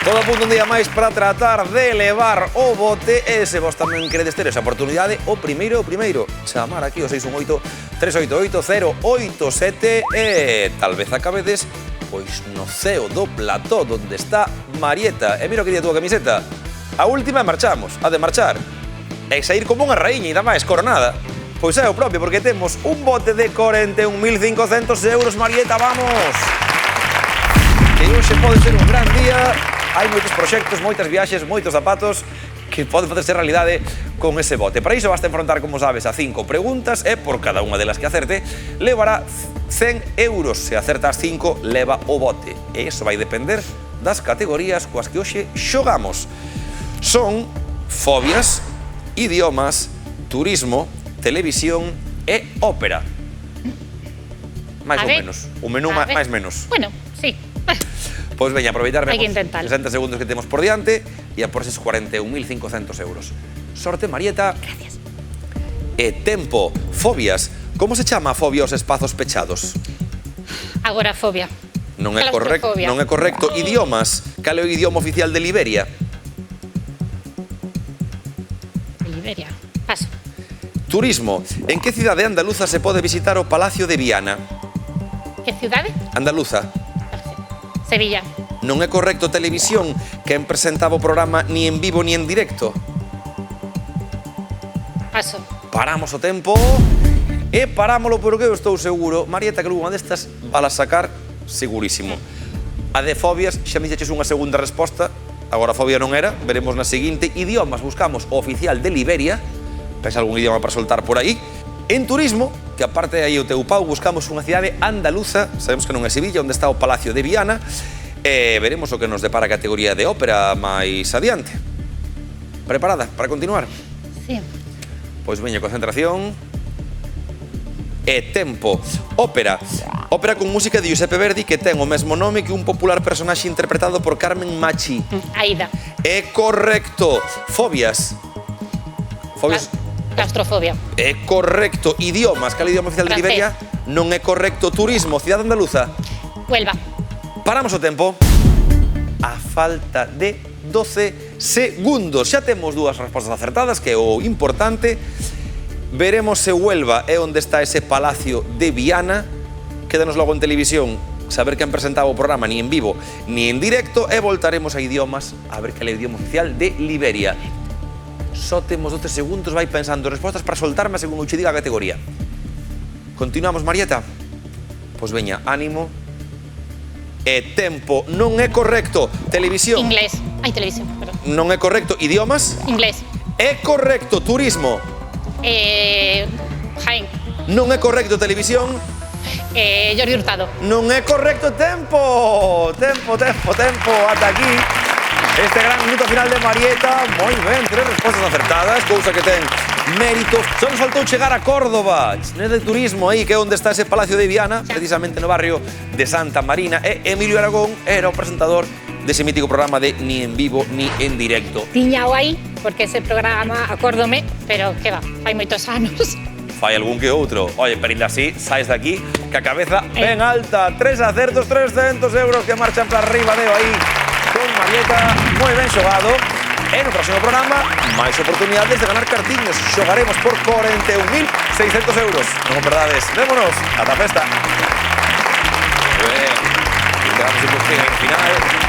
Todo apunta un día máis para tratar de levar o bote e se vos tamén queredes ter esa oportunidade, o primeiro, chamar aquí o 618-388-087 e tal vez acabedes pois no ceo do plató onde está Marieta. E mira que di a túa camiseta. A última e marchamos, a de marchar. E sair como unha raíña, e da máis coronada. Pois é o propio, porque temos un bote de 41.500 euros, Marieta, vamos! Que hoxe pode ser un gran día. Hai moitos proxectos, moitas viaxes, moitos zapatos que poden facerse realidade con ese bote. Para iso basta enfrontar, como sabes, a 5 preguntas e por cada unha delas que acerte levará 100 euros. Se acertas 5, leva o bote. E iso vai depender das categorías coas que hoxe xogamos. Son fobias, idiomas, turismo, televisión e ópera. Máis ou menos. Un menú máis menos. Bueno, sí. Pois veña, aproveitarme Hai que os intentar. 60 segundos que temos por diante e a por eses 41.500 euros. Sorte, Marieta. Gracias. E tempo. Fobias. Como se chama a fobia aos espazos pechados? Agorafobia. Non é correcto. Claustrofobia. Non é correcto. Idiomas. Cal é o idioma oficial de Liberia? Liberia. Paso. Turismo. En que cidade andaluza se pode visitar o Palacio de Viana? Que cidade? Andaluza. Sevilla. Non é correcto. Televisión. Quen presentaba o programa ni en vivo ni en directo? Paso. Paramos o tempo e parámolo porque eu estou seguro, Marieta, que unha destas vala sacar segurísimo. A de fobias, xa me dixeches unha segunda resposta, agora fobia non era, veremos na seguinte. Idiomas, buscamos o oficial de Liberia, pensa algún idioma para soltar por aí. En turismo, que aparte de aí o teu pau, buscamos unha cidade andaluza, sabemos que non é Sevilla, onde está o Palacio de Viana, e veremos o que nos depara a categoría de ópera máis adiante. Preparada para continuar? Sí. Pois veña, concentración e tempo. Ópera. Ópera con música de Giuseppe Verdi que ten o mesmo nome que un popular personaxe interpretado por Carmen Machi. Aida. É correcto. Fobias. Fobias. Claustrofobia. É correcto. Idiomas. Cal é o idioma oficial de Liberia? Non é correcto. Turismo. Cidade andaluza. Huelva. Paramos o tempo. A falta de 12 segundos. Xa temos dúas respostas acertadas, que é o importante. Veremos se Huelva é onde está ese Palacio de Viana. Quédanos logo en televisión saber quen presentaba o programa ni en vivo ni en directo e voltaremos a idiomas a ver cal é o idioma oficial de Liberia. Só temos 12 segundos, vai pensando respostas para soltarme según eu che diga a categoría. Continuamos, Marieta? Pois veña, ánimo. E tempo. Non é correcto. Televisión. Inglés. Ai, televisión, perdón. Non é correcto. Idiomas. Inglés. É correcto. Turismo. Jaén. Non é correcto. Televisión. Jordi Hurtado. Non é correcto. Tempo. Tempo. Ata aquí. Este gran minuto final de Marieta. Moi ben, 3 respostas acertadas, cousa que ten mérito. Só nos faltou chegar a Córdoba, de turismo aí, que é onde está ese Palacio de Viana, precisamente no barrio de Santa Marina. E Emilio Aragón era o presentador dese mítico programa de Ni en vivo ni en directo. Tiñao aí, porque ese programa, acórdome, pero que va, fai moitos anos. Fai algún que outro. Oye, pero ainda así, saes daqui, que a cabeza ben alta. 3 acertos, 300 euros que marchan para arriba, deo aí. Con Marieta, moi ben xogado. E no próximo programa, máis oportunidades de ganar cartiños. Xogaremos por 41.600 euros. Non o perdades. Vémonos. Ata a festa. Ben. Quedamos un final.